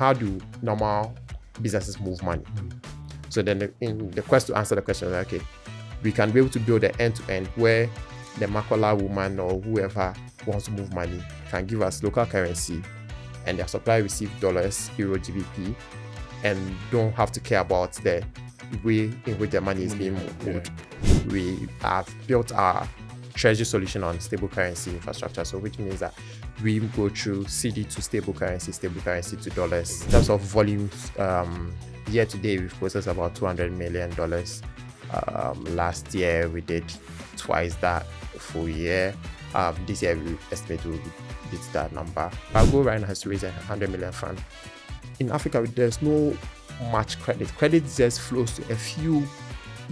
how do normal businesses move money? So then in the quest to answer the question, okay, we can be able to build an end-to-end where the Makola woman or whoever wants to move money can give us local currency and their supplier receive dollars, euro, GBP, and don't have to care about the way in which their money is being moved. We have built our treasury solution on stable currency infrastructure, so which means that we go through CD to stable currency to dollars. In terms of volumes, year to date, we've processed about $200 million. Last year, we did twice that full year. This year, we estimate we'll beat that number. Our goal right now is to raise a $100 million fund. In Africa, there's no much credit. Credit just flows to a few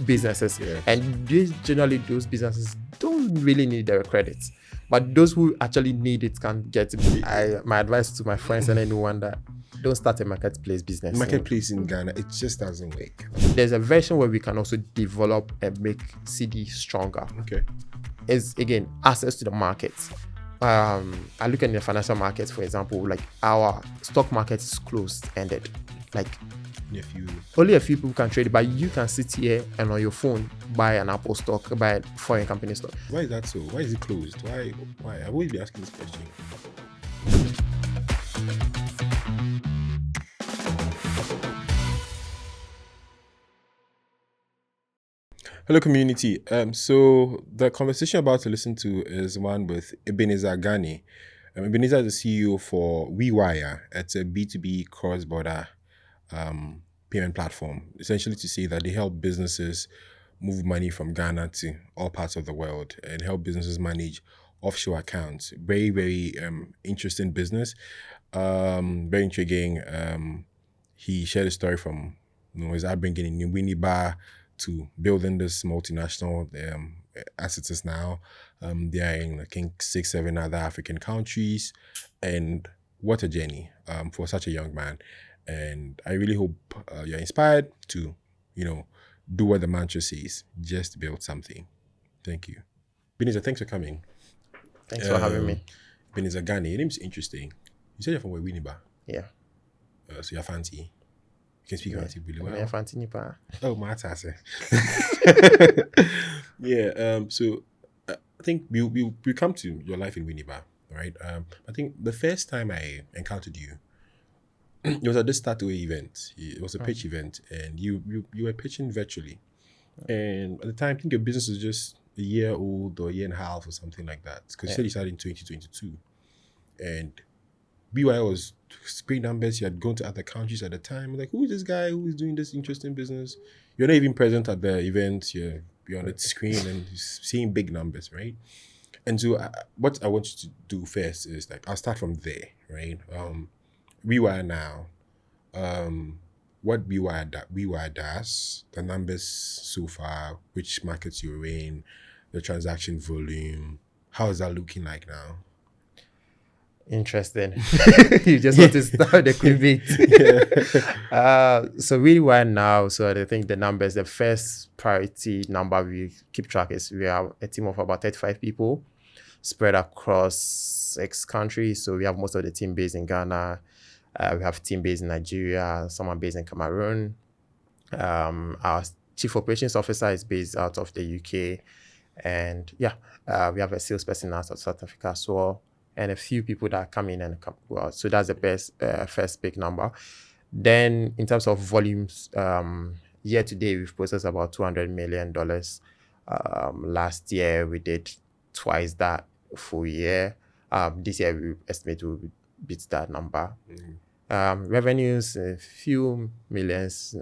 businesses, and generally those businesses don't really need their credits. But those who actually need it can get it. My advice to my friends and anyone that don't start a marketplace business. Marketplace in Ghana, it just doesn't work. There's a version where we can also develop and make CD stronger. Okay. Is again access to the markets. I look at the financial markets, for example, like our stock market is closed ended. Like only a few people can trade it, but you can sit here and on your phone buy an Apple stock, buy a foreign company stock. Why is that so? Why is it closed? Why? I always be asking this question. Hello, community. So the conversation I'm about to listen to is one with Ebenezer Ghanney. Ebenezer is the CEO for WeWire. It's a B2B cross-border payment platform, essentially to say that they help businesses move money from Ghana to all parts of the world and help businesses manage offshore accounts. Very, very interesting business. Very intriguing. He shared a story from his upbringing in Winneba to building this multinational assets now. They are in, I think, 6-7 other African countries. And what a journey for such a young man. And I really hope you're inspired to, do what the mantra says, just build something. Thank you. Ebenezer, thanks for coming. Thanks for having me. Ebenezer Ghanney, your name's interesting. You said you're from Winneba. Yeah. So you're fancy. You can speak fancy really well. Yeah, fancy nipa. Oh, my tase. Yeah. So I think we come to your life in Winneba, right? I think the first time I encountered you, it was at this Statue event. It was a pitch event, and you were pitching virtually. And at the time, I think your business was just a year old or a year and a half or something like that. Because you said you started in 2022. And WeWire was great numbers. You had gone to other countries at the time. Like, who is this guy who is doing this interesting business? You're not even present at the event. You're on the screen and seeing big numbers, right? And so what I want you to do first is, like, I'll start from there, right? WeWire now, what WeWire does, the numbers so far, which markets you're in, the transaction volume, how is that looking like now? Interesting. You just want to start the clickbait. So WeWire now, so I think the numbers, the first priority number we keep track is we have a team of about 35 people spread across 6 countries. So we have most of the team based in Ghana. We have a team based in Nigeria, someone based in Cameroon. Our chief operations officer is based out of the UK. And we have a salesperson out of South Africa as well, and a few people that come in and come out. So that's the first big number. Then in terms of volumes, year to date, we've processed about $200 million. Last year, we did twice that full year. This year, we estimate we'll beat that number. Revenues, a few millions,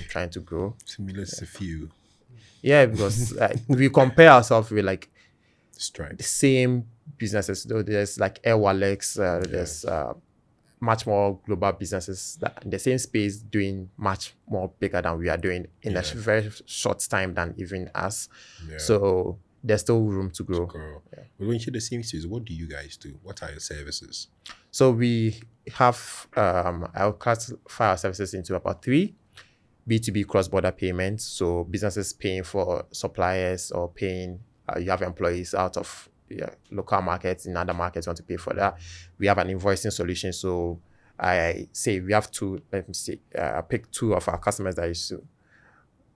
trying to grow. 2 millions is a few. Yeah, because we compare ourselves with like Stripe. The same businesses. Though there's like Airwallex, there's much more global businesses that in the same space doing much more bigger than we are doing in a very short time than even us. Yeah. So there's still room to grow. Yeah. But when you say the same space, what do you guys do? What are your services? So we have, I'll classify our services into about 3. B2B cross-border payments. So businesses paying for suppliers or paying, you have employees out of local markets, in other markets want to pay for that. We have an invoicing solution. So I say we have to, let me see, pick two of our customers that used to.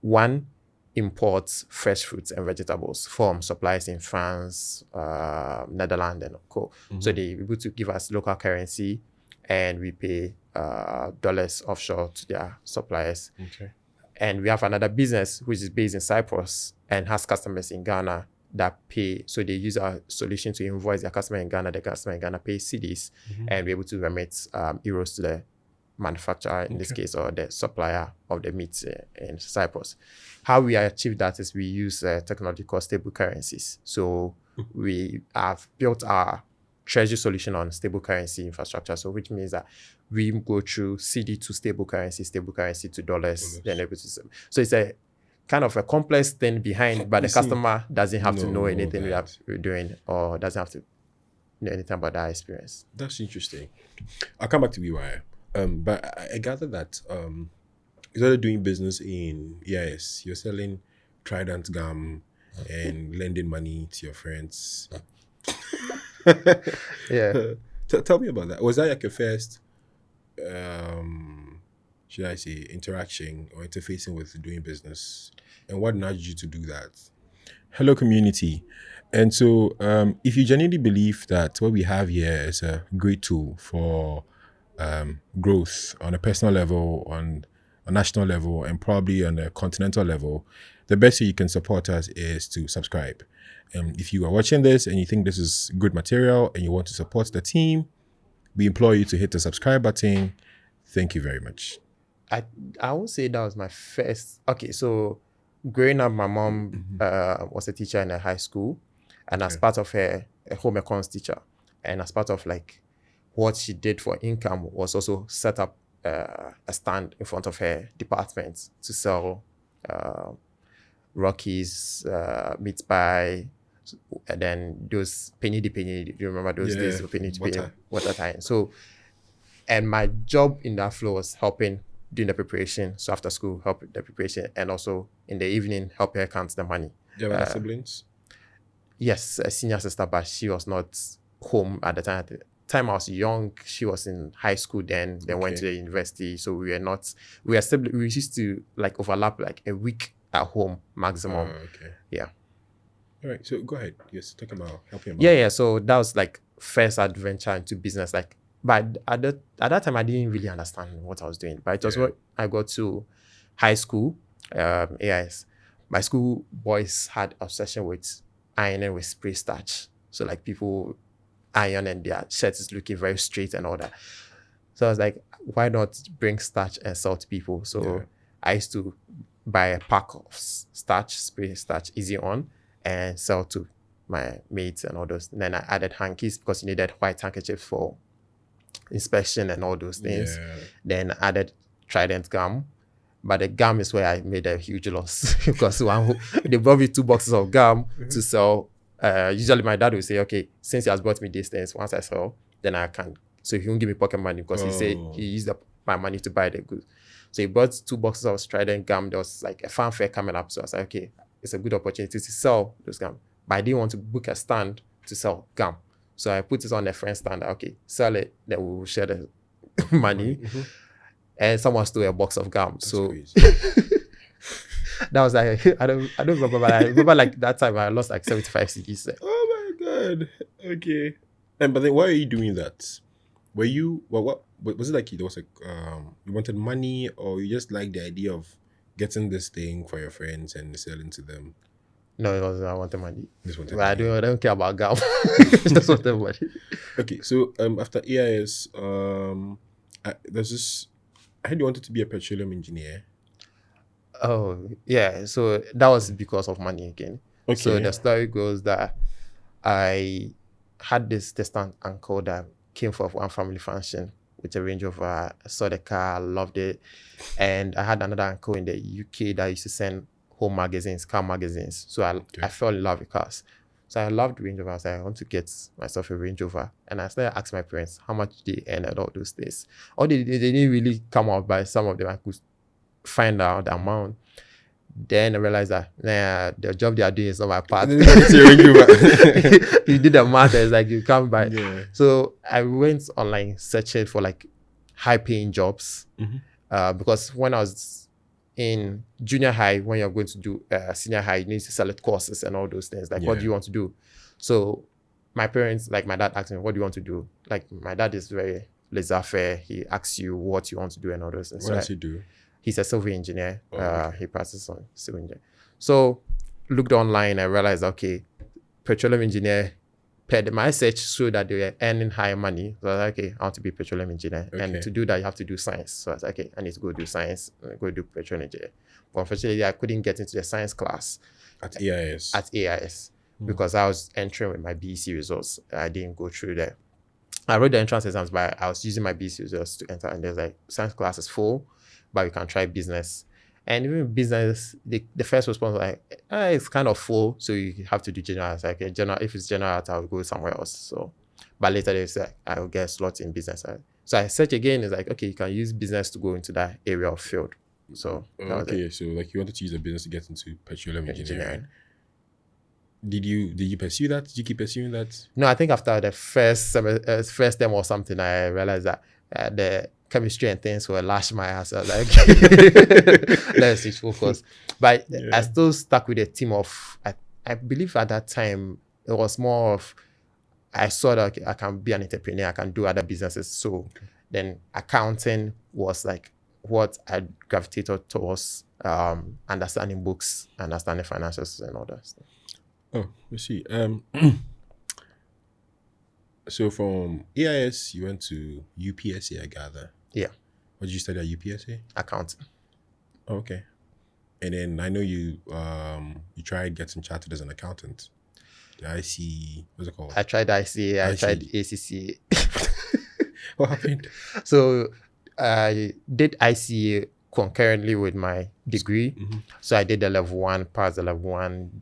One imports fresh fruits and vegetables from suppliers in France, Netherlands, and co. So they're able to give us local currency, and we pay dollars offshore to their suppliers. Okay. And we have another business which is based in Cyprus and has customers in Ghana that pay. So they use our solution to invoice their customer in Ghana. The customer in Ghana pays cedis, and we're able to remit euros to the manufacturer in this case, or the supplier of the meat in Cyprus. How we achieve that is we use technology called stable currencies. So we have built our treasury solution on stable currency infrastructure. So which means that we go through CD to stable currency to dollars, then able to. So it's a kind of a complex thing behind, but the customer doesn't have to know anything we're doing, or doesn't have to know anything about that experience. That's interesting. I'll come back to WeWire. But I gather that you started doing business in EIS. You're selling Trident gum and lending money to your friends. Yeah. Tell me about that. Was that like your first, should I say, interaction or interfacing with doing business? And what nudged you to do that? Hello, community. And so if you genuinely believe that what we have here is a great tool for growth on a personal level, on a national level, and probably on a continental level, the best way you can support us is to subscribe. If you are watching this and you think this is good material and you want to support the team, we implore you to hit the subscribe button. Thank you very much. I would say that was my first. Okay, so growing up, my mom was a teacher in a high school, and as part of her a home econs teacher, and as part of like what she did for income was also set up a stand in front of her department to sell Rockies, meat pie, and then those penny. Do you remember those days of penny water time? So, and my job in that floor was helping doing the preparation. So after school, help with the preparation, and also in the evening, help her count the money. Do you have any siblings? Yes, a senior sister, but she was not home at the time. At the time I was young, she was in high school then went to the university. So we used to like overlap like a week at home maximum. Yeah. All right, so go ahead. Yes, talk about helping. Yeah. So that was like first adventure into business. Like, but at that time I didn't really understand what I was doing. But it was what I got to high school, AIS. My school boys had obsession with ironing with spray starch. So like people iron and their shirts is looking very straight and all that. So I was like, why not bring starch and sell to people? So I used to buy a pack of starch, spray starch, easy on, and sell to my mates and all those. And then I added hankies because you needed white handkerchiefs for inspection and all those things. Then I added Trident gum. But the gum is where I made a huge loss because they brought me 2 boxes of gum to sell. Usually my dad will say, okay, since he has brought me these things, once I sell, then I can. So he won't give me pocket money because he said he used my money to buy the goods. So he bought 2 boxes of Trident gum. There was like a fanfare coming up. So I was like, okay, it's a good opportunity to sell those gum. But I didn't want to book a stand to sell gum. So I put it on a friend stand. Okay, sell it, then we will share the money. And someone stole a box of gum. That's so crazy. that was like, I don't remember, but I remember like that time I lost like 75 CDs. Oh my God. Okay. But then why are you doing that? Were you, what was it like? There was like, you wanted money, or you just like the idea of getting this thing for your friends and selling to them? No, it wasn't. I wanted money. Just wanted But money. I don't care about gum. Just wanted money. Okay. So after AIS, there's this, I heard you wanted to be a petroleum engineer. Oh, yeah. So that was because of money again. Okay. So the story goes that I had this distant uncle that came for one family function with a Range Rover. I saw the car, I loved it. And I had another uncle in the UK that used to send home magazines, car magazines. So I fell in love with cars. So I loved Range Rover. I was like, I want to get myself a Range Rover. And I started asking my parents how much they earn and all those things. Or they didn't really come out by some of them. I could find out the amount. Then I realized that the job they are doing is not my part. You did the math, it's like you can't buy. Yeah. So I went online searching for like high-paying jobs. Because when I was in junior high, when you're going to do senior high, you need to select courses and all those things. Like, what do you want to do? So my parents, like my dad asked me, what do you want to do? Like, my dad is very laissez-faire. He asks you what you want to do and all those things. What does he do? He's a civil engineer. He practices on civil engineer. So looked online and realized, okay, petroleum engineer, my search showed that they were earning high money. So I was like, okay, I want to be a petroleum engineer. And to do that, you have to do science. So I was like, okay, I need to go do science, go do petroleum engineer. But unfortunately, I couldn't get into the science class. At AIS. Because I was entering with my BEC results. I didn't go through there. I wrote the entrance exams, but I was using my BEC results to enter. And there's like, science class is full, but you can try business. And even business, the first response was like, it's kind of full, so you have to do general. I was like, okay, general, if it's general, I'll go somewhere else. So, but later they said, I'll get a slot in business. So I searched again, it's like, okay, you can use business to go into that area of field. So, so like you wanted to use a business to get into petroleum engineering. Did you pursue that? Did you keep pursuing that? No, I think after the first term or something, I realized that the chemistry and things were lash my ass. I was like, let's switch focus. But I still stuck with a team of, I believe at that time, it was more of, I saw that I can be an entrepreneur, I can do other businesses. So then accounting was like what I gravitated towards, understanding books, understanding finances and all that stuff. Oh, let's see. So from AIS, you went to UPSA, I gather. Yeah. What did you study at UPSA? Accounting. Oh, okay. And then I know you tried getting chartered as an accountant. The IC, what's it called? I tried ICA, I tried ACCA. What happened? So I did ICA concurrently with my degree. So I did the level 1, passed the level 1,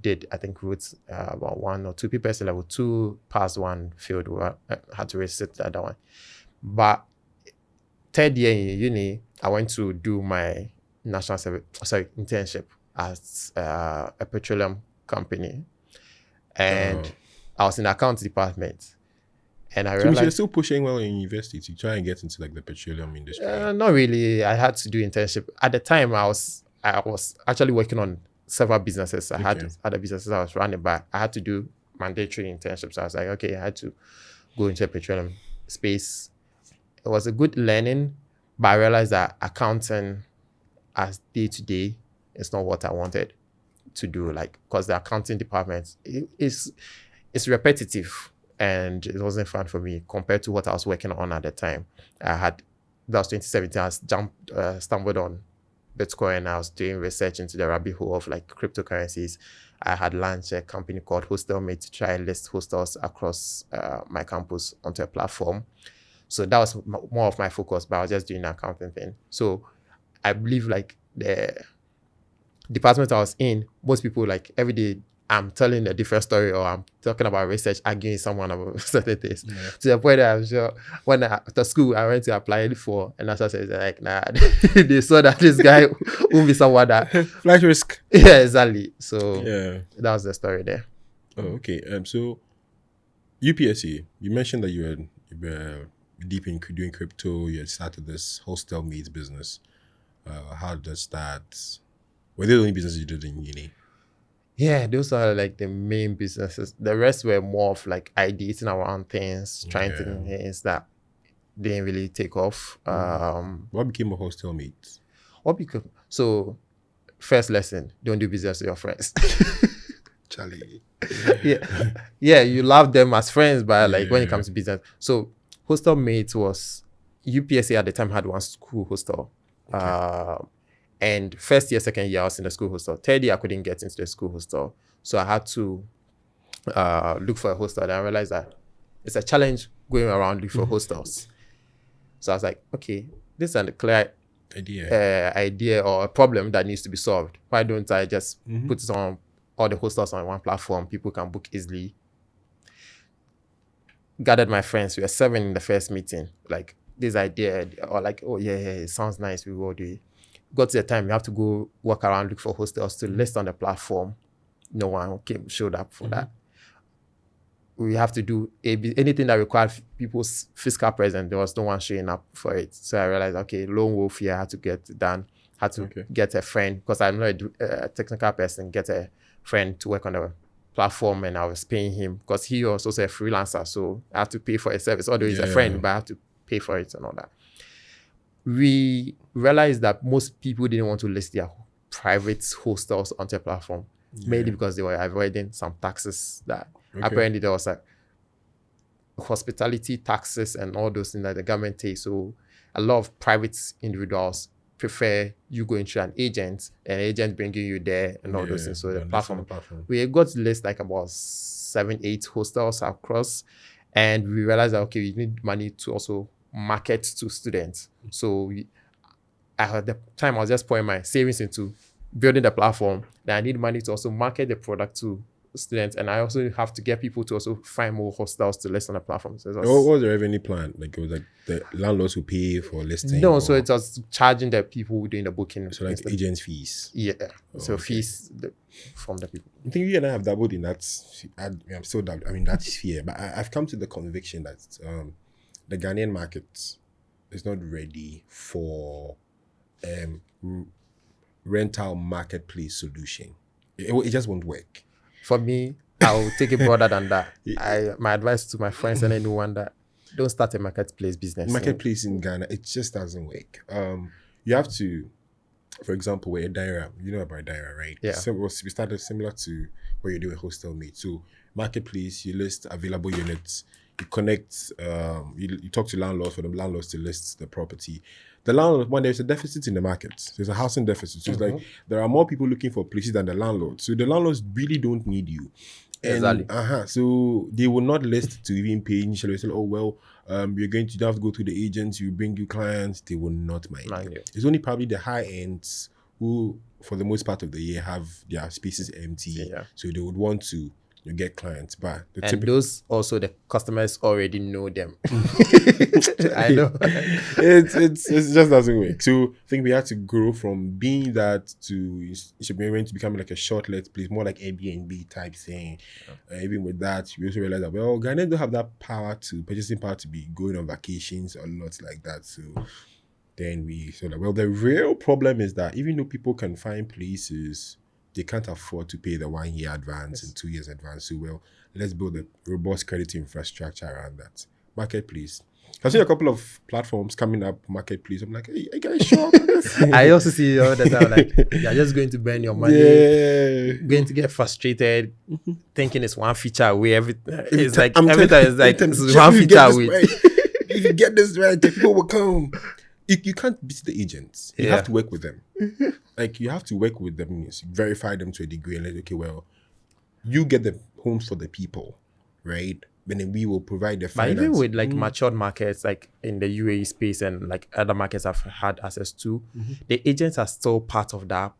wrote about 1 or 2 papers, level 2, passed 1, failed, had to resit the other one. But third year in uni, I went to do my internship at a petroleum company. And I was in the accounts department. And I realized... So you're still pushing well in university to try and get into like the petroleum industry? Not really. I had to do internship. At the time, I was actually working on several businesses. I had other businesses I was running, but I had to do mandatory internships. So I was like, okay, I had to go into a petroleum space. It was a good learning, but I realized that accounting as day-to-day is not what I wanted to do. Like, because the accounting department it's repetitive. And it wasn't fun for me compared to what I was working on at the time. That was 2017. I stumbled on Bitcoin. I was doing research into the rabbit hole of like cryptocurrencies. I had launched a company called Hostelmate to try and list hostels across my campus onto a platform. So that was more of my focus, but I was just doing the accounting thing. So I believe like the department I was in, most people like every day, I'm telling a different story or I'm talking about research, arguing someone about certain things. To the point that I'm sure when after school, I went to apply for, and that's what I said, like, nah, they saw that this guy will be someone that... Flight risk. Yeah, exactly. So that was the story there. Oh, okay. So UPSC, you mentioned that you were deep in doing crypto. You had started this Hostelmate business. How did that start? Were they the only businesses you did in uni? Yeah, those are like the main businesses. The rest were more of like ideating around things, trying things that didn't really take off. What became a Hostelmate? So, first lesson, don't do business with your friends. Charlie. Yeah, you love them as friends, but like when it comes to business. So, Hostelmate was, UPSA at the time had one school hostel. And first year, second year, I was in the school hostel. Third year, I couldn't get into the school hostel. So I had to look for a hostel. And I realized that it's a challenge going around looking for hostels. So I was like, okay, this is a clear idea or a problem that needs to be solved. Why don't I just put it on all the hostels on one platform? People can book easily. Gathered my friends. We were 7 in the first meeting. Like, this idea, or like, oh, yeah, it sounds nice. We will do it. Got to the time, you have to go walk around, look for hostels to list on the platform. No one showed up for that. we have to do anything that required people's fiscal presence. There was no one showing up for it. So I realized, okay, lone wolf here, I had to get it done. Had to get a friend, because I'm not a technical person, get a friend to work on the platform, and I was paying him because he was also a freelancer. So I had to pay for a service. Although he's a friend, but I have to pay for it and all that. We realized that most people didn't want to list their private hostels onto a platform, mainly because they were avoiding some taxes that apparently there was like hospitality taxes and all those things that the government takes. So a lot of private individuals prefer you going through an agent bringing you there and all those things. So the platform, we got to list like about 7-8 hostels across, and we realized that, okay, we need money to also market to students. So at the time, I was just pouring my savings into building the platform. Then I need money to also market the product to students, and I also have to get people to also find more hostels to list on the platform. So what was the revenue plan? Like, it was like the landlords who pay for listing? No, so it was charging the people doing the booking. So like agents' fees? Yeah. So fees from the people. I think you and I have dabbled in that. I'm still dabbled. I mean, that's fear. But I've come to the conviction that the Ghanaian market is not ready for rental marketplace solution. It just won't work. For me, I will take it broader than that. My advice to my friends and anyone that don't start a marketplace business. Marketplace in Ghana, it just doesn't work. You have to, for example, with a Daira, you know about Daira, right? Yeah. So we started similar to what you do with Hostelmate. So marketplace, you list available units, you connect, you talk to landlords for the landlords to list the property. The landlord, when there's a deficit in the market, there's a housing deficit. So it's like there are more people looking for places than the landlords. So the landlords really don't need you. And, Exactly. So they will not list to even pay initially. Say, oh, well, you're going to have to go through the agents, you bring you clients. They will not mind you. It's only probably the high ends who, for the most part of the year, have their spaces empty. Yeah. So they would want to get clients. But those also, the customers already know them. I know. It just doesn't work. So I think we had to grow from being that to becoming like a short-let place, more like Airbnb type thing. Even with that, we also realized that, well, Ghanaians don't have that purchasing power to be going on vacations or lots like that. So then we said, well, the real problem is that even though people can find places, they can't afford to pay the 1 year advance and 2 years advance. So, well, let's build a robust credit infrastructure around that. Marketplace. I've seen a couple of platforms coming up, marketplace. I'm like, hey, you guys sure about this? I also see all the time, like, you're just going to burn your money, going to get frustrated, thinking it's one feature away. It's like, every time it's like, it's one feature away. If you get this right, the people will come. You can't beat the agents. You have to work with them. Like, you have to work with them, verify them to a degree, and like, okay, well, you get the homes for the people, right? But then we will provide the finance. But even with like matured markets, like in the UAE space and like other markets I've had access to, the agents are still part of that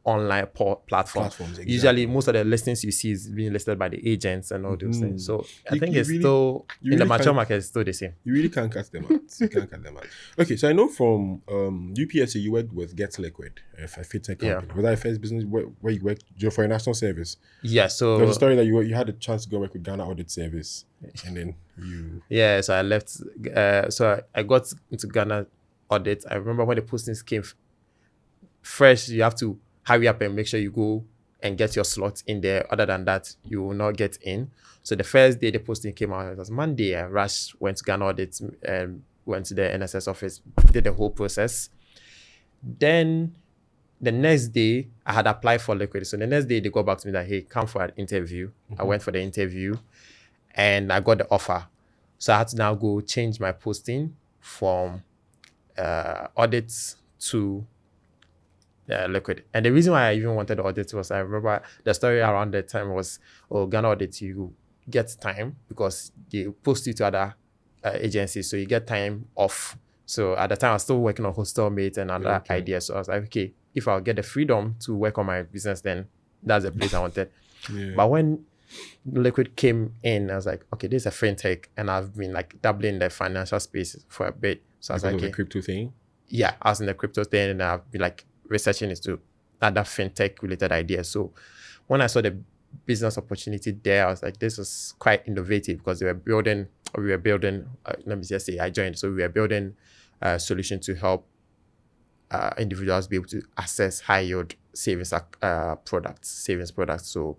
online platforms. Exactly. Usually, most of the listings you see is being listed by the agents and all those things. So I think it's still in the mature market, it's still the same. You really can't cut them out. You can't cut them out. Okay, so I know from UPSA you worked with Get Liquid, a fintech company. Was that your first business where you worked for a national service? Yeah. So there's a story that you had a chance to go work with Ghana Audit Service, and then you. Yeah. So I left. So I got into Ghana Audit. I remember when the postings came fresh. You have to hurry up and make sure you go and get your slot in there. Other than that, you will not get in. So the first day the posting came out, it was Monday. I rushed, went to Ghana Audit, and went to the NSS office, did the whole process. Then the next day, I had applied for Liquid. So the next day, they go back to me that, hey, come for an interview. I went for the interview, and I got the offer. So I had to now go change my posting from audit to Liquid. And the reason why I even wanted the audit was, I remember the story around that time was, Ghana Audit, you get time because they post you to other agencies, so you get time off. So at the time, I was still working on Hostelmate and other ideas. So I was like, okay, if I'll get the freedom to work on my business, then that's the place I wanted. But when Liquid came in, I was like, okay, this is a fintech, and I've been like dabbling in the financial space for a bit. So I was like, okay, the crypto thing? Yeah, I was in the crypto thing, and I've been like researching into other fintech related ideas. So when I saw the business opportunity there. I was like, this is quite innovative because we were building, let me just say I joined. So we were building a solution to help individuals be able to access high yield savings products. So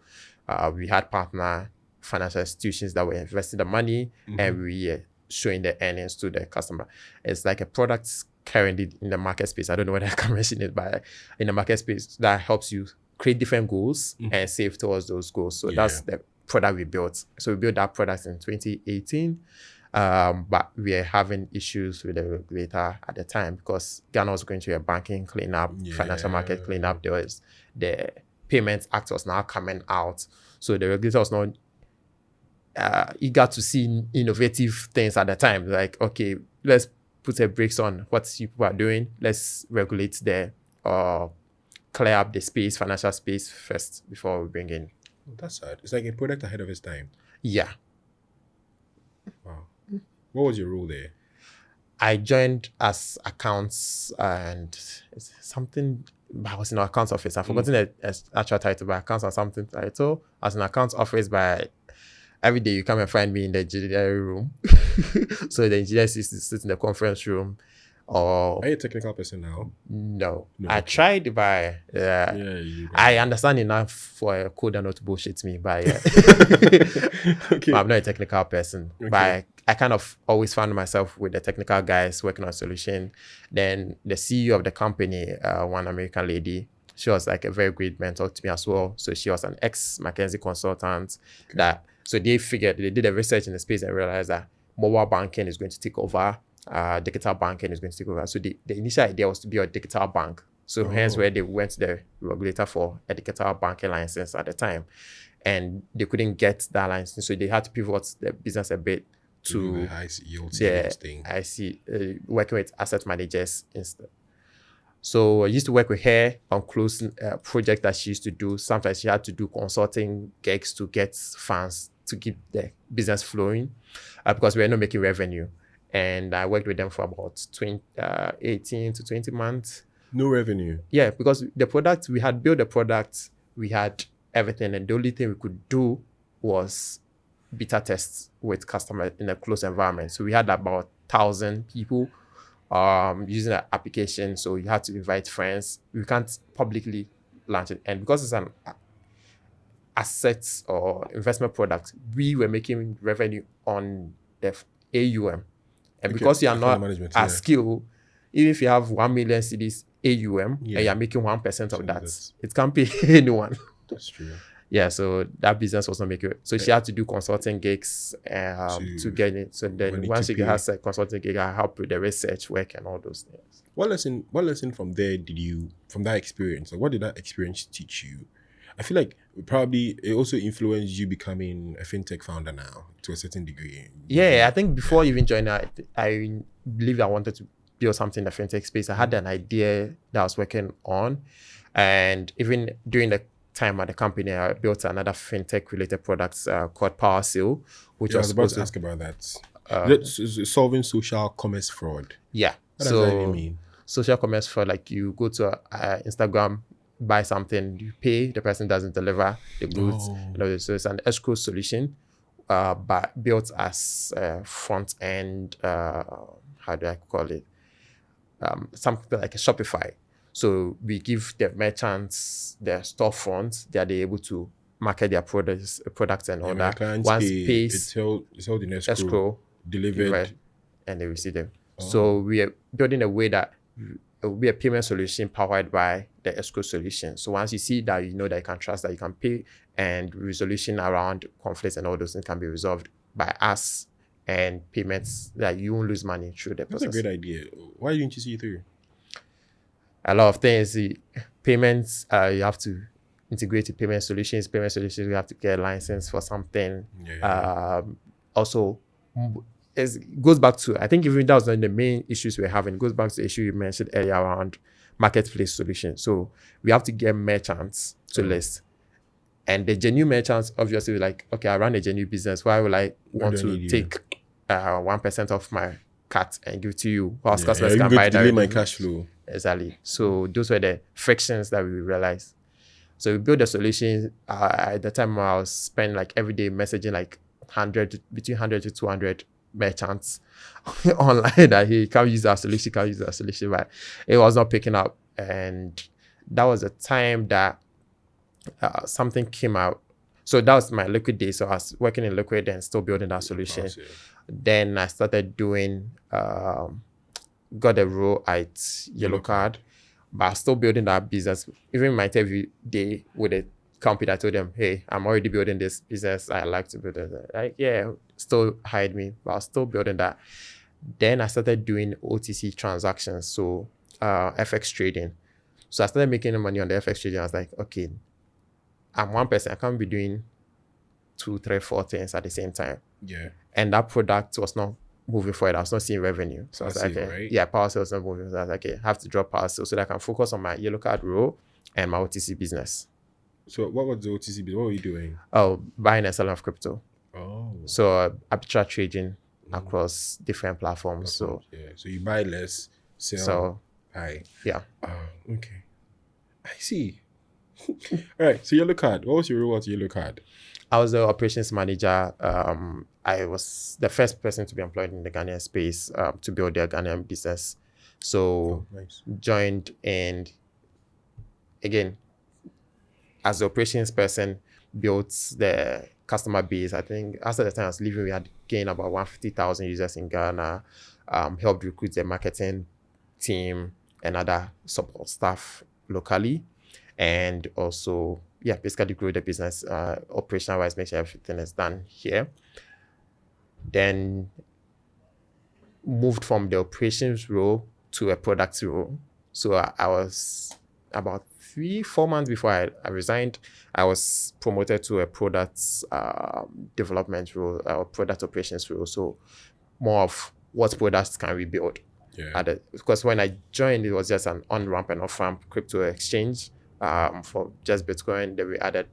we had partner financial institutions that were investing the money, and we were showing the earnings to the customer. It's like a product currently in the market space. I don't know whether I can mention it, but in the market space that helps you create different goals and save towards those goals. So that's the product we built. So we built that product in 2018. But we are having issues with the regulator at the time because Ghana was going through a banking cleanup, financial market cleanup. There was the Payments Act was now coming out. So the regulator was not eager to see innovative things at the time. Like, okay, let's put a brakes on what people are doing. Let's regulate the clear up the space, financial space first before we bring in. That's sad. It's like a product ahead of its time. Yeah. Wow. What was your role there? I joined as accounts and something. I was in an accounts office. I've forgotten the actual title, but accounts or something title. I was in an accounts office, but every day you come and find me in the engineering room. So the engineers used to sit in the conference room. Or are you a technical person now? No. I tried, but I understand enough for a coder not to bullshit me, but but I'm not a technical person. But I kind of always found myself with the technical guys working on a solution. Then the CEO of the company, one American lady, she was like a very great mentor to me as well. So she was an ex-McKinsey consultant. So they did the research in the space and realized that mobile banking is going to take over. Digital banking is going to take over. So the initial idea was to be a digital bank. So hence where they went to the regulator for a digital banking license at the time. And they couldn't get that license. So they had to pivot the business a bit to high yield thing. I see, working with asset managers instead. So I used to work with her on close projects that she used to do. Sometimes she had to do consulting gigs to get funds to keep the business flowing because we were not making revenue. And I worked with them for about 18 to 20 months. No revenue? Yeah, because we had built the product, we had everything, and the only thing we could do was beta tests with customers in a closed environment. So we had about 1,000 people using the application. So you had to invite friends. We can't publicly launch it. And because it's an asset or investment product, we were making revenue on the AUM. And because you are not at skill, even if you have 1 million cedis AUM and you're making 1% of that, it can't pay anyone. That's true. Yeah, so that business was not making it. So she had to do consulting gigs to get it. So then once she has a consulting gig, I help with the research work and all those things. What lesson from that experience, like what did that experience teach you? I feel like probably it also influenced you becoming a fintech founder now to a certain degree. Yeah, I think before even joining, I believe I wanted to build something in the fintech space. I had an idea that I was working on. And even during the time at the company, I built another fintech related products called Powersale, which was about to ask about that. Solving social commerce fraud. Yeah. What does that really mean? Social commerce fraud, like you go to Instagram, buy something, you pay, the person doesn't deliver the goods. So it's an escrow solution, but built as front end, how do I call it? Something like a Shopify. So we give the merchants their storefront, they are able to market their products and all that. Once pays, it's held in escrow, delivered, and they receive them. So we are building a way that it will be a payment solution powered by the escrow solution. So once you see that, you know that you can trust that you can pay, and resolution around conflicts and all those things can be resolved by us, and payments that you won't lose money through the process. That's a great idea. Why didn't you see it through? A lot of things. Payments, you have to integrate with payment solutions. Payment solutions, you have to get a license for something. Also, it goes back to, I think even that was one of the main issues we're having. It goes back to the issue you mentioned earlier around marketplace solutions. So we have to get merchants to list. And the genuine merchants obviously like, okay, I run a genuine business. Why would I want to take 1% of my cut and give to you? Whilst customers can buy that. Delay my cash flow. Exactly. So those were the frictions that we realized. So we built a solution. At the time, I was spending like every day messaging like between 100 to 200 merchants online that he can't use our solution, but it was not picking up. And that was a time that something came out. So that was my liquid day. So I was working in liquid and still building that solution. Then I started doing, got a role at Yellow Card, but I was still building that business. Even my interview day with a company, I told them, hey, I'm already building this business. I like to build it. Like, yeah, still hired me, but I was still building that. Then I started doing OTC transactions, so FX trading. So I started making money on the FX trading. I was like, okay, I'm one person. I can't be doing 2, 3, 4 things at the same time. Yeah. And that product was not moving forward. I was not seeing revenue. So I was like, okay, right? Yeah, Powersale was not moving. So I was like, okay, I have to drop Powersale so that I can focus on my Yellow Card role and my OTC business. So what was the OTC business? What were you doing? Oh, buying and selling of crypto. Oh. So arbitrage trading across different platforms. So yeah. So you buy less, sell So high. yeah. Okay. I see. All right. So Yellow Card. What was your role at Yellow Card? I was the operations manager. I was the first person to be employed in the Ghanaian space to build their Ghanaian business. So Nice. joined, and again, as the operations person, built the customer base. I think after the time I was leaving, we had gained about 150,000 users in Ghana, helped recruit the marketing team and other support staff locally, and also, yeah, basically grow the business operational wise, make sure everything is done here. Then moved from the operations role to a product role. So I was about 3-4 months before I resigned, I was promoted to a product development role or product operations role. So more of what products can we build. Yeah. Because when I joined, it was just an on-ramp and off-ramp crypto exchange for just Bitcoin. Then we added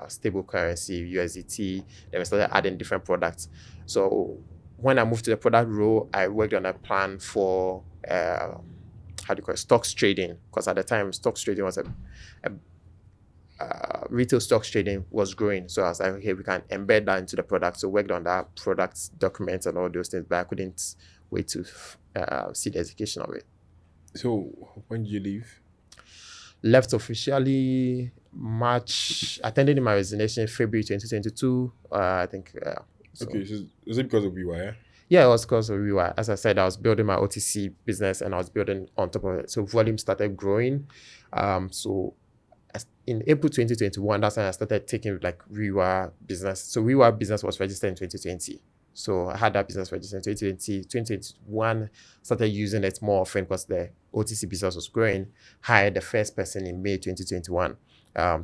stable currency, USDT. Then we started adding different products. So when I moved to the product role, I worked on a plan for stocks trading, because at the time stocks trading was retail stocks trading was growing. So I was like, okay, we can embed that into the product. So worked on that product documents and all those things, but I couldn't wait to see the execution of it. So when did you leave? Left officially March. Attended my resignation February 2022. I think. So. Okay, so was it because of WeWire? Yeah, it was because of WeWire. As I said, I was building my OTC business and I was building on top of it. So volume started growing. So in April 2021, that's when I started taking like WeWire business. So WeWire business was registered in 2020. So I had that business registered in 2020. 2021, started using it more often because the OTC business was growing. Hired the first person in May 2021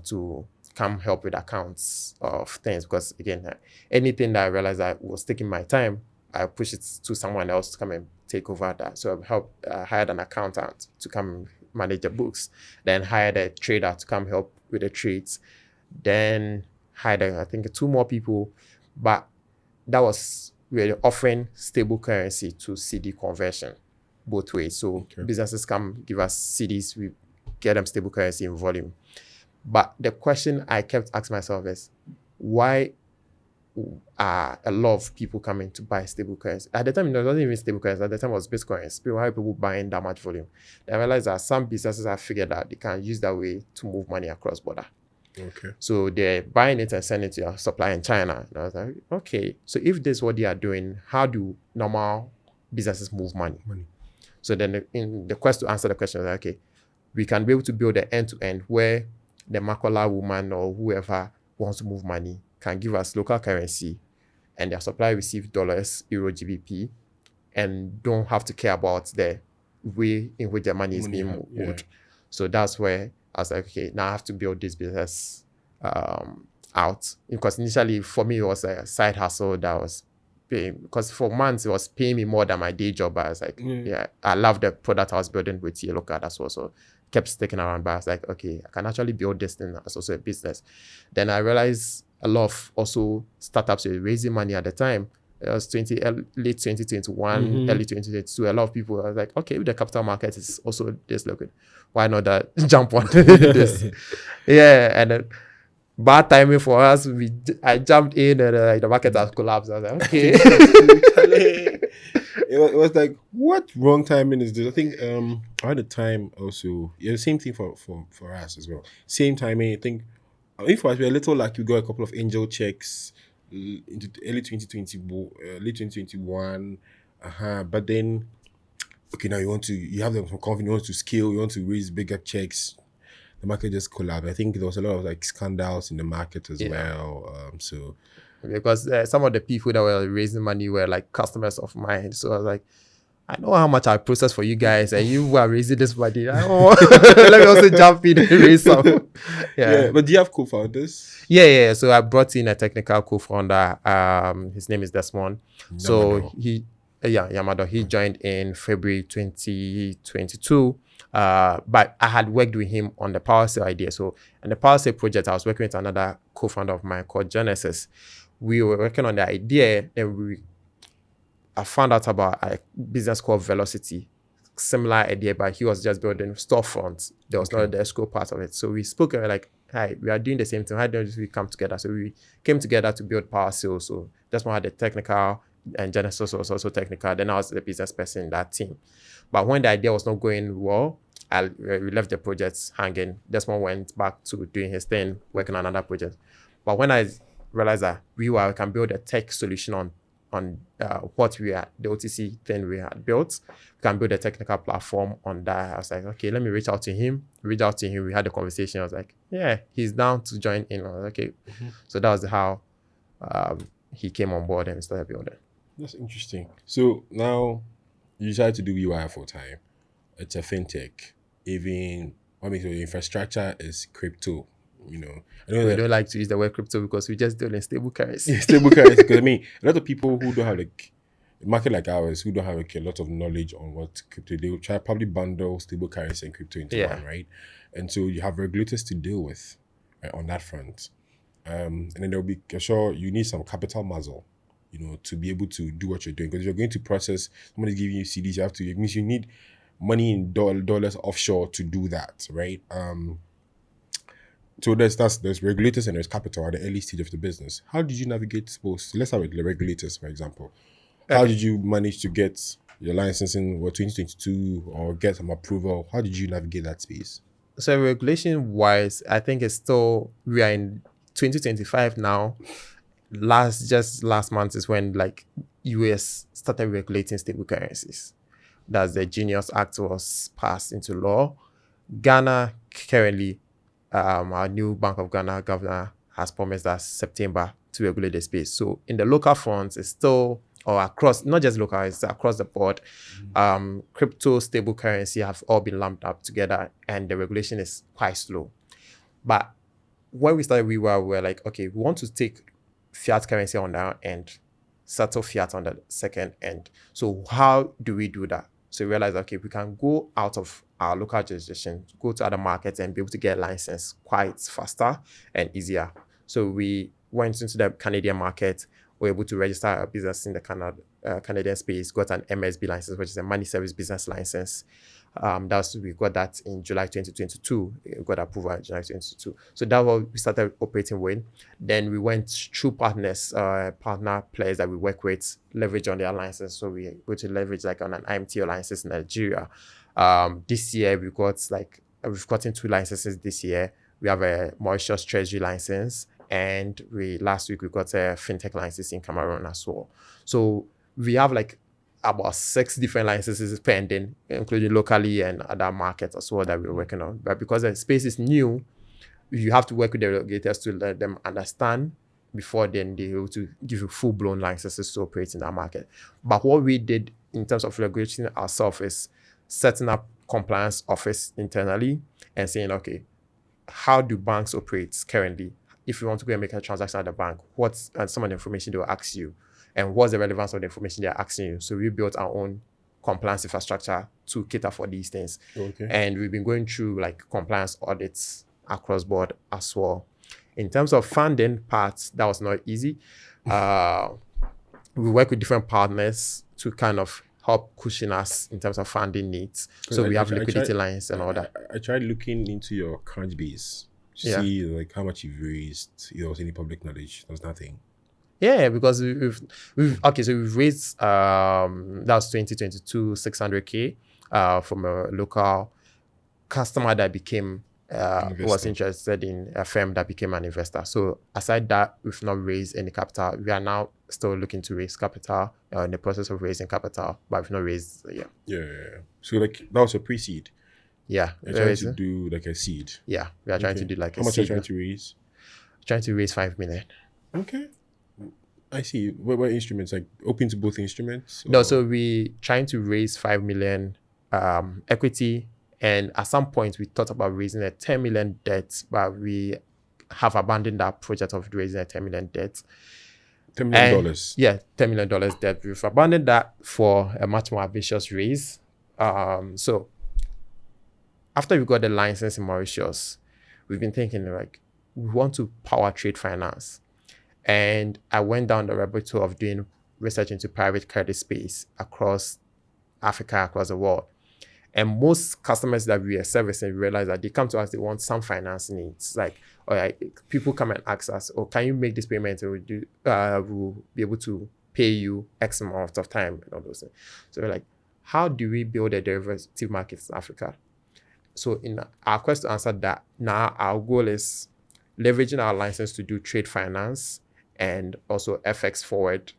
to come help with accounts of things. Because again, anything that I realized that was taking my time, I pushed it to someone else to come and take over that. So I hired an accountant to come manage the books, then hired a trader to come help with the trades, then hired, I think, 2 more people. But that was really offering stable currency to CD conversion both ways. So businesses come give us CDs, we get them stable currency in volume. But the question I kept asking myself is, why are a lot of people coming to buy stable currency? At the time, it wasn't even stable currency. At the time, it was Bitcoin. Why are people buying that much volume? Then I realized that some businesses have figured out they can use that way to move money across border. Okay. So they're buying it and sending it to your supplier in China. And I was like, okay, so if this is what they are doing, how do normal businesses move money? So then in the quest to answer the question, I was like, okay, we can be able to build an end-to-end where the Makola woman or whoever wants to move money can give us local currency and their supplier receive dollars, euro, GBP, and don't have to care about the way in which their money is being moved. Yeah. So that's where I was like, okay, now I have to build this business out. Because initially for me, it was a side hustle that was paying, because for months it was paying me more than my day job. But I was like, yeah, I love the product I was building with Yellow Card as well. So kept sticking around, but I was like, okay, I can actually build this thing as also a business. Then I realized a lot of also startups were raising money at the time, It was late 2021, early 2022. A lot of people were like, okay, if the capital market is also this liquid, why not that jump on this? Yeah, and then bad timing for us. I jumped in and the market has collapsed. I was like, okay. It was like, what wrong timing is this? I think at the time also, yeah, same thing for us as well. Same timing. I think for us, we're a little like we got a couple of angel checks into early 2020, late 2021. But then, okay, now you have them for confidence, you want to scale, you want to raise bigger checks. The market just collapsed. I think there was a lot of like scandals in the market as well. Because some of the people that were raising money were like customers of mine. So I was like, I know how much I process for you guys, and you were raising this money. Let me also jump in and raise some. Yeah. But do you have co-founders? Yeah. So I brought in a technical co-founder. His name is Desmond. Yamado. So Yamado. He joined in February 2022. But I had worked with him on the Powersale idea. So in the Powersale project, I was working with another co-founder of mine called Genesis. We were working on the idea, and I found out about a business called Velocity. Similar idea, but he was just building storefronts. There was not the escrow part of it. So we spoke and we were like, hi, we are doing the same thing. How do we come together? So we came together to build Powersale. So that's why I had the technical, and Genesis was also technical. Then I was the business person in that team. But when the idea was not going well, we left the projects hanging. Desmond went back to doing his thing, working on another project. But when I realized that we can build a tech solution on what we had, the OTC thing we had built, we can build a technical platform on that. I was like, okay, let me reach out to him. We had a conversation. I was like, yeah, he's down to join in. I was like, okay. So that was how he came on board and started building. That's interesting. So now you decided to do WeWire full time. It's a fintech. Even the infrastructure is crypto. We don't like to use the word crypto because we just deal in stable currency. Yeah, stable currency. Because a lot of people who don't have a market like ours, who don't have a lot of knowledge on what crypto, they will probably bundle stable currency and crypto into one, right? And so you have regulators to deal with, right, on that front. And then there'll be, sure, you need some capital muscle, to be able to do what you're doing. Because if you're going to process, somebody's giving you CDs, it means you need money in dollars offshore to do that, right? So there's regulators and there's capital at the early stage of the business. How did you navigate both? Let's start with the regulators, for example. How did you manage to get your licensing 2022 or get some approval? How did you navigate that space? So regulation wise, I think we are in 2025 now. Last month is when like US started regulating stable currencies. That's the Genius Act was passed into law. Ghana currently, our new Bank of Ghana governor has promised us September to regulate the space. So in the local fronts, it's still, or across, not just local, it's across the board. Crypto, stable currency have all been lumped up together and the regulation is quite slow. But when we started, we were like, okay, we want to take fiat currency on our end, settle fiat on the second end. So how do we do that? So we realized, okay, we can go out of our local jurisdiction, go to other markets and be able to get a license quite faster and easier. So we went into the Canadian market, were able to register a business in the Canadian space, got an MSB license, which is a money service business license. We got that in July 2022. We got approval in July 2022. So that's what we started operating with. Then we went through partner players that we work with, leverage on their license. So we go to leverage like on an IMTO license in Nigeria. This year we've gotten 2 licenses this year. We have a Mauritius Treasury license, and last week we got a fintech license in Cameroon as well. So we have like about 6 different licenses pending, including locally and other markets as well that we're working on. But because the space is new, you have to work with the regulators to let them understand before then they're able to give you full-blown licenses to operate in that market. But what we did in terms of regulating ourselves is setting up compliance office internally and saying, okay, how do banks operate currently? If you want to go and make a transaction at the bank, what's some of the information they will ask you? And what's the relevance of the information they're asking you? So we built our own compliance infrastructure to cater for these things. Okay. And we've been going through like compliance audits across board as well. In terms of funding parts, that was not easy. we work with different partners to kind of help cushion us in terms of funding needs. So we have liquidity lines and all that. I tried looking into your Crunchbase to see like how much you've raised. You know, any public knowledge? There's nothing. Yeah, because we've raised that was 2022 600K from a local customer that became was interested in a firm that became an investor. So aside that, we've not raised any capital. We are now still looking to raise capital, in the process of raising capital, but we've not raised Yeah. So like that was a pre-seed. Yeah. You're trying to do like a seed. Yeah, we are trying to do like how much are you trying to raise? Trying to raise 5 million. Okay. I see. What instruments? Like open to both instruments? No, so we trying to raise 5 million equity, and at some point we thought about raising a 10 million debt, but we have abandoned that project of raising a 10 million debt. $10 million. Yeah, $10 million debt. We've abandoned that for a much more ambitious raise. So after we got the license in Mauritius, we've been thinking like we want to power trade finance. And I went down the rabbit hole of doing research into private credit space across Africa, across the world. And most customers that we are servicing realize that they come to us, they want some finance needs. Like, people come and ask us, can you make this payment? And we'll be able to pay you X amount of time and all those things. So we're like, how do we build a derivative market in Africa? So in our quest to answer that, now our goal is leveraging our license to do trade finance and also FX forward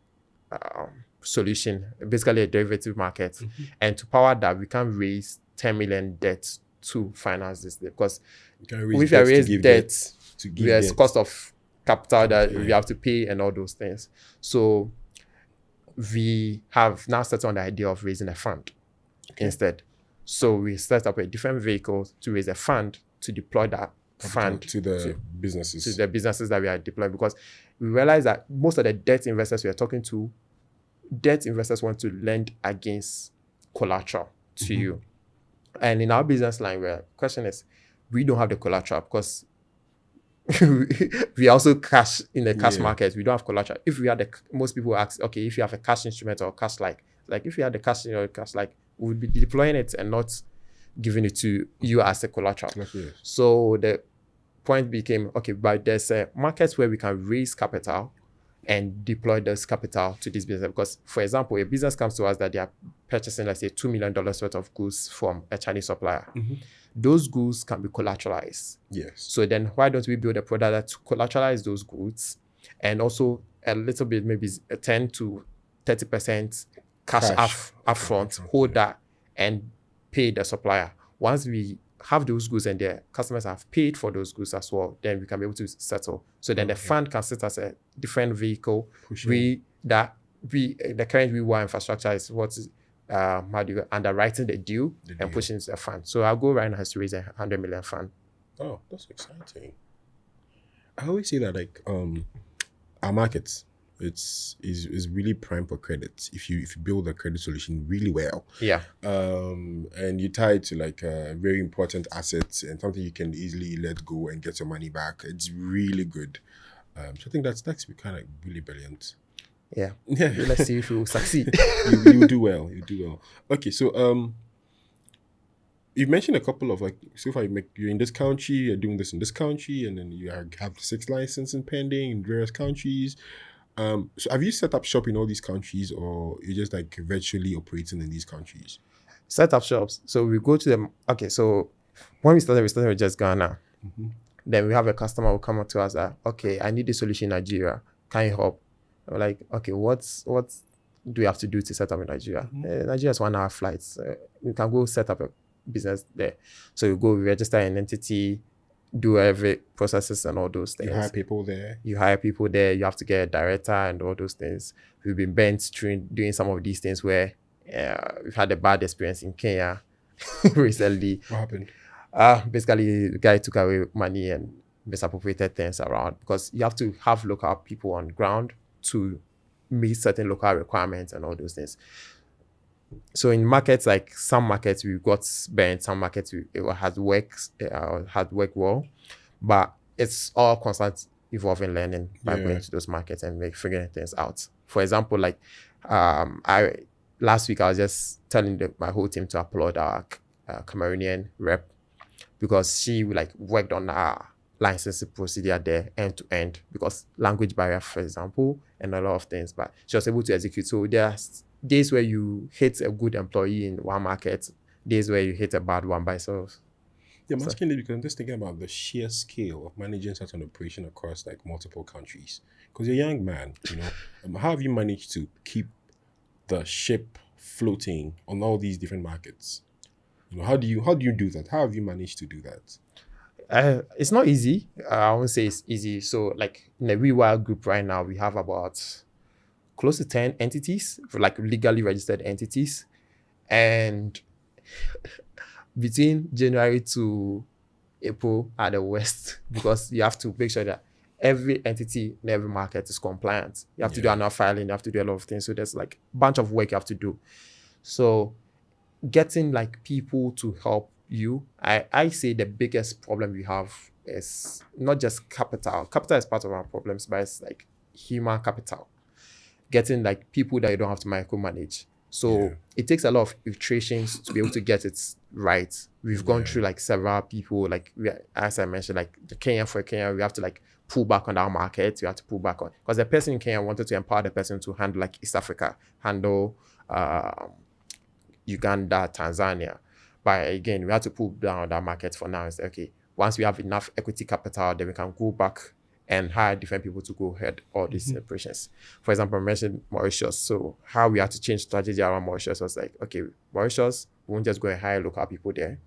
solution, basically a derivative market. Mm-hmm. And to power that, we can raise 10 million debt to finance this, because if we raise debt, there's cost of capital that we have to pay and all those things. So we have now started on the idea of raising a fund instead. So we set up a different vehicle to raise a fund to deploy that fund to the businesses. To the businesses that we are deploying, because we realize that most of the debt investors we are talking to, debt investors want to lend against collateral to you. And in our business line, the question is, we don't have the collateral because we also cash in the cash market. We don't have collateral. If we had most people ask, okay, if you have a cash instrument or cash like if you had the cash in your cash like, we would be deploying it and not giving it to you as a collateral. So the point became, okay, but there's a market where we can raise capital and deploy this capital to this business. Because, for example, a business comes to us that they are purchasing, let's say, $2 million worth of goods from a Chinese supplier. Those goods can be collateralized. Yes. So then why don't we build a product that to collateralize those goods and also a little bit, maybe 10 to 30% cash upfront, hold that and pay the supplier. Once we have those goods and the customers have paid for those goods as well, then we can be able to settle. So then the fund can sit as a different vehicle. The current WeWire infrastructure is underwriting the deal and pushing into the fund. So our goal right now is to raise a 100 million fund. Oh, that's exciting. I always say that like our markets, is really prime for credit if you build a credit solution really well. Yeah. And you tie it to like a very important asset and something you can easily let go and get your money back. It's really good. So I think that's kind of really brilliant. Yeah. Let's see if you succeed. you do well. Okay, so you've mentioned a couple of like, so far you're in this country, you're doing this in this country, and then you have 6 licenses pending in various countries. So have you set up shop in all these countries, or you're just like virtually operating in these countries? Set up shops. So we go to them. Okay, so when we started with just Ghana. Then we have a customer who come up to us that, okay, I need a solution in Nigeria. Can you help? We're like, okay, what do we have to do to set up in Nigeria? Nigeria is 1 hour flight. We can go set up a business there. So we register an entity, do every processes and all those things. You hire people there. You have to get a director and all those things. We've been bent doing some of these things where we've had a bad experience in Kenya recently. What happened? Basically, the guy took away money and misappropriated things around, because you have to have local people on ground to meet certain local requirements and all those things. So in markets, like some markets we got banned, some markets it had worked well, but it's all constant evolving learning by going to those markets and figuring things out. For example, like I last week I was just telling my whole team to applaud our Cameroonian rep, because she like worked on our licensing procedure there end to end, because language barrier, for example, and a lot of things, but she was able to execute. So there's days where you hit a good employee in one market, days where you hit a bad one by yourself. Yeah, I'm asking this because I'm just thinking about the sheer scale of managing such an operation across like multiple countries. Because you're a young man, how have you managed to keep the ship floating on all these different markets? How do you do that? How have you managed to do that? It's not easy. I won't say it's easy. So like in the WeWire group right now, we have about close to 10 entities, like legally registered entities. And between January to April are the worst, because you have to make sure that every entity in every market is compliant. You have to do annual filing, you have to do a lot of things. So there's like a bunch of work you have to do. So getting like people to help you, I say the biggest problem we have is not just capital. Capital is part of our problems, but it's like human capital. Getting like people that you don't have to micromanage. So it takes a lot of iterations to be able to get it right. We've gone through like several people, like as I mentioned, like the Kenya, we have to like pull back on our market. We have to pull back on, because the person in Kenya wanted to empower the person to handle like East Africa, handle Uganda, Tanzania. But again, we have to pull down that market for now and say, okay, once we have enough equity capital, then we can go back and hire different people to go ahead all these operations. For example, I mentioned Mauritius. So how we had to change strategy around Mauritius was like, okay, Mauritius, we won't just go and hire local people there.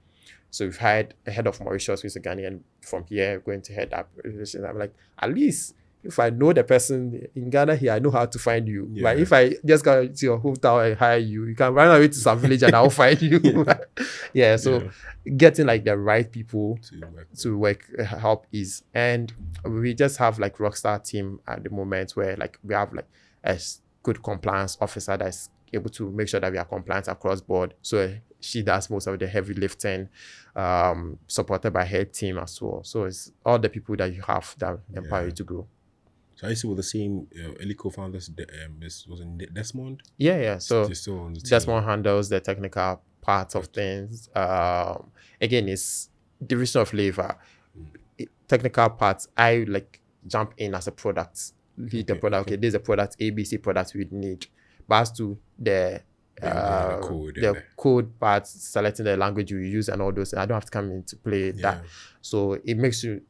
So we've hired a head of Mauritius, who's a Ghanaian from here, going to head up. I'm like, at least if I know the person in Ghana here, I know how to find you. Like if I just go to your hometown and hire you, you can run away to some village and I'll find you. So getting like the right people to work help is, and we just have like rockstar team at the moment, where like we have like a good compliance officer that's able to make sure that we are compliant across board. So she does most of the heavy lifting, supported by her team as well. So it's all the people that you have that empower you to grow. So I used to with the same early co-founders, was it Desmond? Yeah. So Desmond handles the technical part of things. Again, it's division of labor. Technical parts, I like jump in as a product, lead the product. Okay, there's a product, ABC product we need. But as to the code parts, selecting the language you use and all those, I don't have to come into play that. So it makes you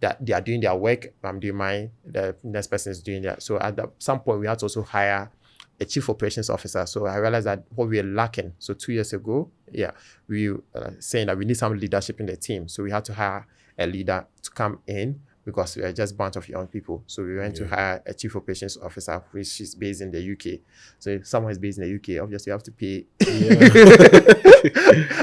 that they are doing their work, I'm doing mine, the next person is doing that. So at some point, we had to also hire a chief operations officer. So I realized that what we were lacking. So 2 years ago, we saying that we need some leadership in the team. So we had to hire a leader to come in, because we are just a bunch of young people. So we went to hire a chief operations officer, which is based in the UK. So if someone is based in the UK, obviously you have to pay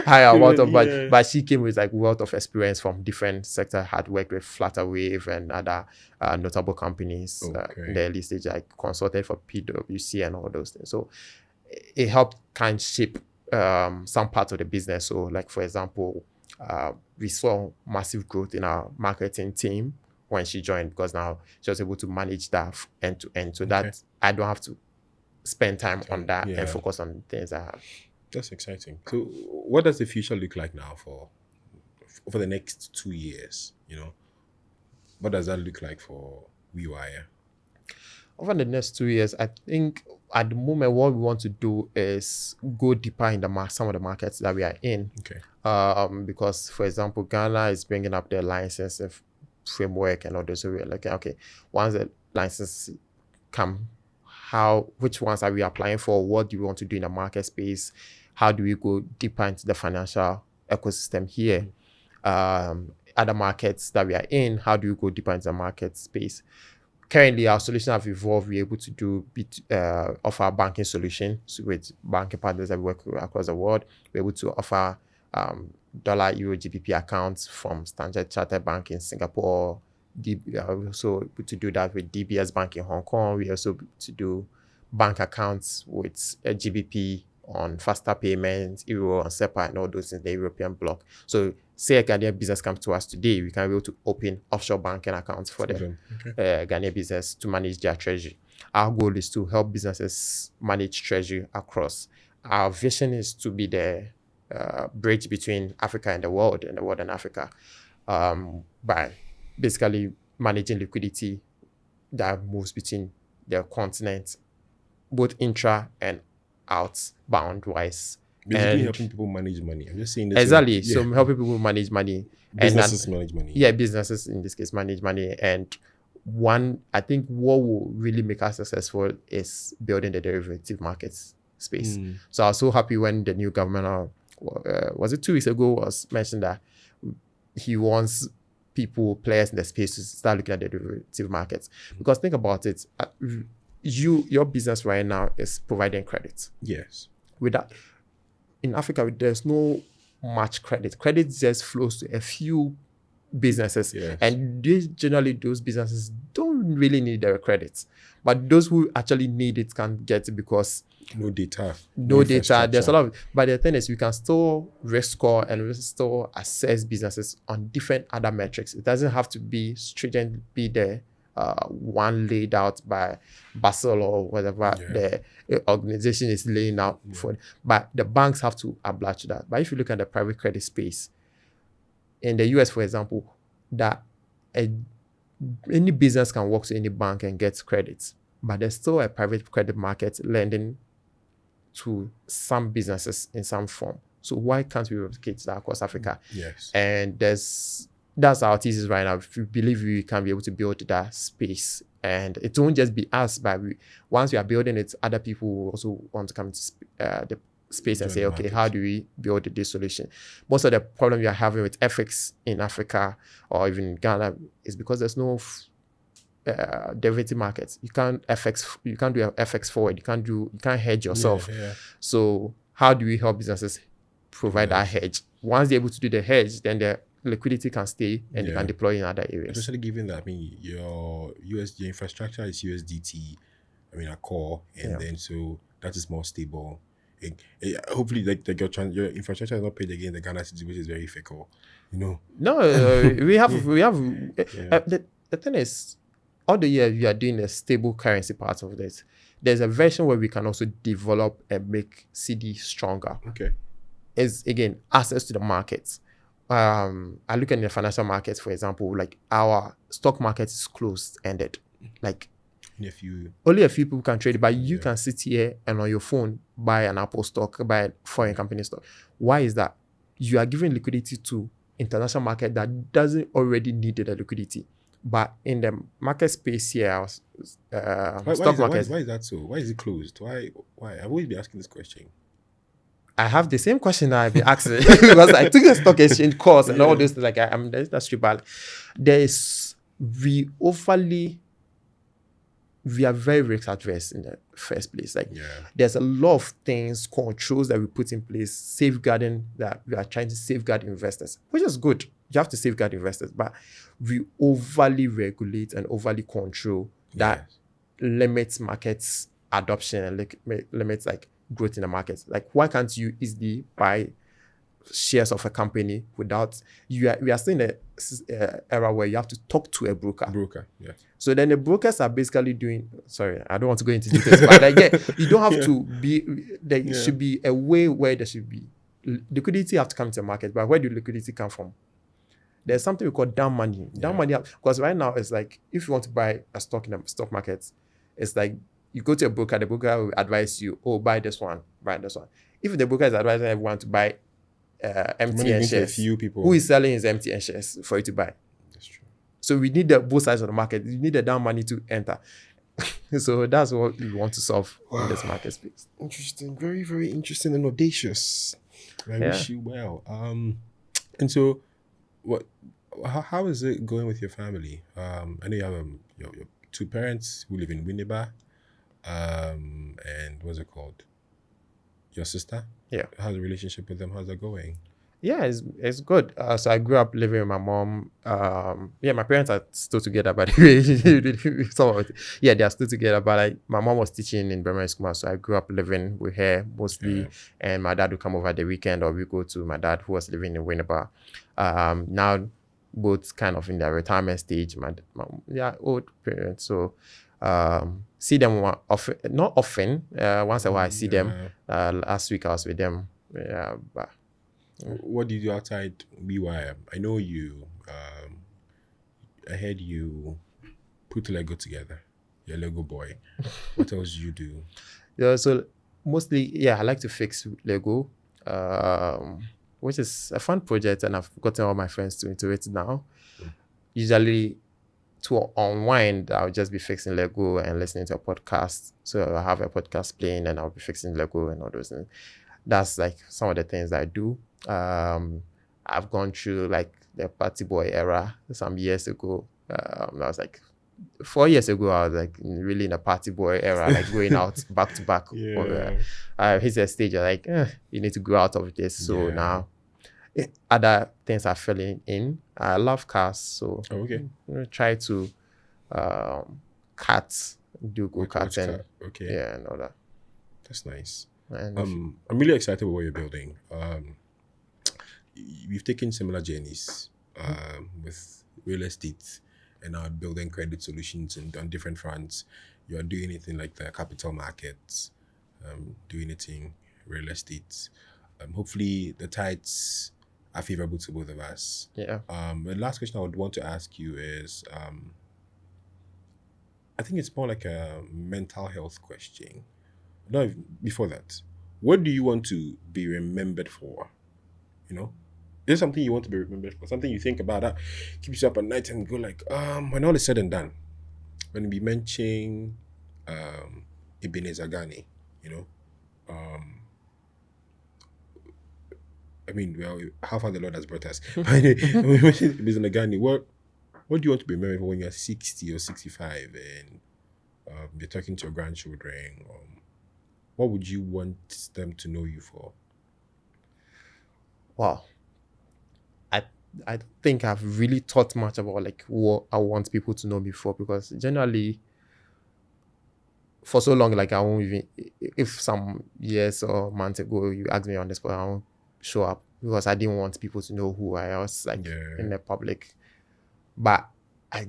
higher amount of budget. But she came with like wealth of experience from different sectors, had worked with Flutterwave and other notable companies in the early stage, like consulted for PwC and all those things. So it helped kind of shape some parts of the business. So like, for example, we saw massive growth in our marketing team when she joined, because now she was able to manage that end to end, so that I don't have to spend time on that and focus on things I have. That's exciting. So what does the future look like now for the next 2 years? What does that look like for WeWire? Over the next 2 years, I think at the moment what we want to do is go deeper in some of the markets that we are in. Because, for example, Ghana is bringing up their licensing framework and all this. So we're like, okay, once the licenses come, which ones are we applying for? What do we want to do in the market space? How do we go deeper into the financial ecosystem here? Other markets that we are in, how do we go deeper into the market space? Currently, our solution have evolved. We're able to offer banking solutions with banking partners that we work with across the world. We're able to offer dollar, euro, GBP accounts from Standard Chartered Bank in Singapore. We're also able to do that with DBS Bank in Hong Kong. We also able to do bank accounts with GBP on faster payments, euro on SEPA and all those in the European bloc. So say a Ghanaian business comes to us today, we can be able to open offshore banking accounts for the Ghanaian business to manage their treasury. our goal is to help businesses manage treasury across. Our vision is to be the bridge between Africa and the world and Africa, by basically managing liquidity that moves between the continent, both intra and outbound wise. Basically And helping people manage money. I'm just saying this. exactly. So helping people manage money. Businesses manage money. Yeah, businesses in this case manage money. And I think what will really make us successful is building the derivative markets space. So I was so happy when the new government, was it 2 weeks ago, was mentioned that he wants players in the space to start looking at the derivative markets. Because think about it, your business right now is providing credit. Yes. Without in Africa, there's no much credit. Credit just flows to a few businesses, Yes. and generally those businesses don't really need their credit. But those who actually need it can get it because No data. There's a lot of, but the thing is, we can still risk score and we still assess businesses on different other metrics. It doesn't have to be stringent, be the one laid out by Basel or whatever the organization is laying out for. But the banks have to oblige to that. But if you look at the private credit space, in the US, for example, that any business can walk to any bank and get credit, but there's still a private credit market lending to some businesses in some form. So why can't we replicate that across Africa? Yes. And that's our thesis right now. If we believe we can be able to build that space, and it won't just be us, but once we are building it, other people will also want to come into the space and say, okay, how do we build this solution? Most of the problem we are having with FX in Africa or even in Ghana is because there's no derivative markets. You can't do a FX forward. You can't hedge yourself. Yeah. So how do we help businesses provide that hedge? Once they're able to do the hedge, then the liquidity can stay and they can deploy in other areas. Especially given that, I mean, your infrastructure is USDT, I mean, a core, and then so that is more stable. Hopefully, like your infrastructure is not paid again the Ghana city, which is very fickle, you know. No, we have. The thing is, all the year we are doing a stable currency part of this. There's a version where we can also develop and make CD stronger. Okay. Is again access to the markets. I look at the financial markets, for example, like our stock market is closed ended. Like only a few people can trade, but you can sit here and on your phone buy an Apple stock, buy a foreign company stock. Why is that? You are giving liquidity to international market that doesn't already need the liquidity. But in the market space here, stock market. Why is that so? Why is it closed? Why? I've always been asking this question. I have the same question that I've been asking because I took a stock exchange course and all this. Like I'm in the industry, but we are very risk adverse in the first place. Like there's a lot of things, controls that we put in place, safeguarding that we are trying to safeguard investors, which is good. You have to safeguard investors, but we overly regulate and overly control that limits markets adoption and limits like growth in the market. Like why can't you easily buy shares of a company without we are still in an era where you have to talk to a broker. So then the brokers are basically doing, sorry, I don't want to go into details, but you don't have to be, there should be a way where there should be liquidity have to come to the market. But where do liquidity come from? There's something we call down money. Money, because right now it's like, if you want to buy a stock in the stock market, it's like you go to a broker, the broker will advise you, buy this one, buy this one. If the broker is advising everyone to buy MTN shares, who is selling his MTN shares for you to buy? That's true. So we need both sides of the market. You need the down money to enter. So that's what we want to solve in this market space. Interesting. Very, very interesting and audacious. I wish you well. And so how is it going with your family? I know you have your two parents who live in Winneba. And what's it called? Your sister? Yeah. How's the relationship with them? How's that going? Yeah, it's good. So I grew up living with my mom. My parents are still together, by the way. They are still together. But like my mom was teaching in primary school, so I grew up living with her mostly. And my dad would come over the weekend, or we go to my dad who was living in Winneba. Now both kind of in their retirement stage. My old parents. So See them often, not often. Once a while I see them. Last week I was with them. But what do you do outside WeWire? I know you. I heard you put Lego together. You're a Lego boy. What else do you do? Yeah, so mostly, I like to fix Lego, which is a fun project, and I've gotten all my friends into it now. Usually, to unwind, I'll just be fixing Lego and listening to a podcast. So I'll have a podcast playing, and I'll be fixing Lego and all those things. That's like some of the things that I do. I've gone through like the party boy era some years ago. I was like 4 years ago, I was like really in a party boy era, like going out back to back. I hit a stage like you need to go out of this. So now other things are filling in. I love cars, so try to do go-karting. And all that. That's nice. And I'm really excited about what you're building. We've taken similar journeys with real estate and now building credit solutions and on different fronts. You are doing it in like the capital markets, doing it in real estate. Hopefully the tides are favorable to both of us. Yeah. The last question I would want to ask you is, I think it's more like a mental health question. No, before that, what do you want to be remembered for? You know, is there something you want to be remembered for? Something you think about that keeps you up at night and go like, when all is said and done, when we mention Ebenezer Ghanney, you know, I mean, well, how far the Lord has brought us. When we mention Ebenezer Ghanney, what do you want to be remembered for when you're 60 or 65 and you're talking to your grandchildren? What would you want them to know you for? Wow. I think I've really thought much about like what I want people to know me for, because generally for so long, like I won't even, if some years or months ago you asked me on this, but I won't show up because I didn't want people to know who I was like in the public. But I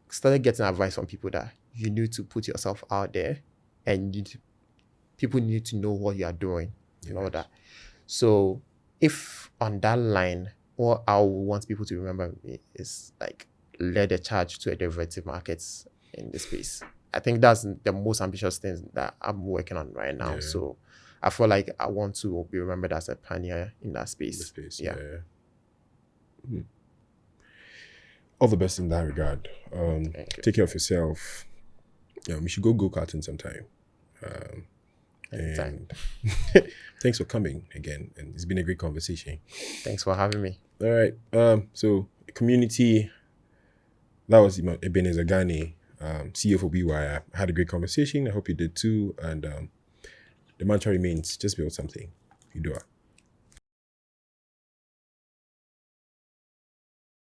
started getting advice from people that you need to put yourself out there and people need to know what you are doing and all that. So if on that line, what I want people to remember me is like lead the charge to a derivative markets in this space. I think that's the most ambitious thing that I'm working on right now. So I feel like I want to be remembered as a pioneer in that space. All the best in that regard. Take care of yourself. We should go karting sometime. And thanks for coming again, and it's been a great conversation. Thanks for having me. All right. So community, that was Ebenezer Ghanney, CEO for WeWire. I had a great conversation. I hope you did too. And the mantra remains: just build something. You do it.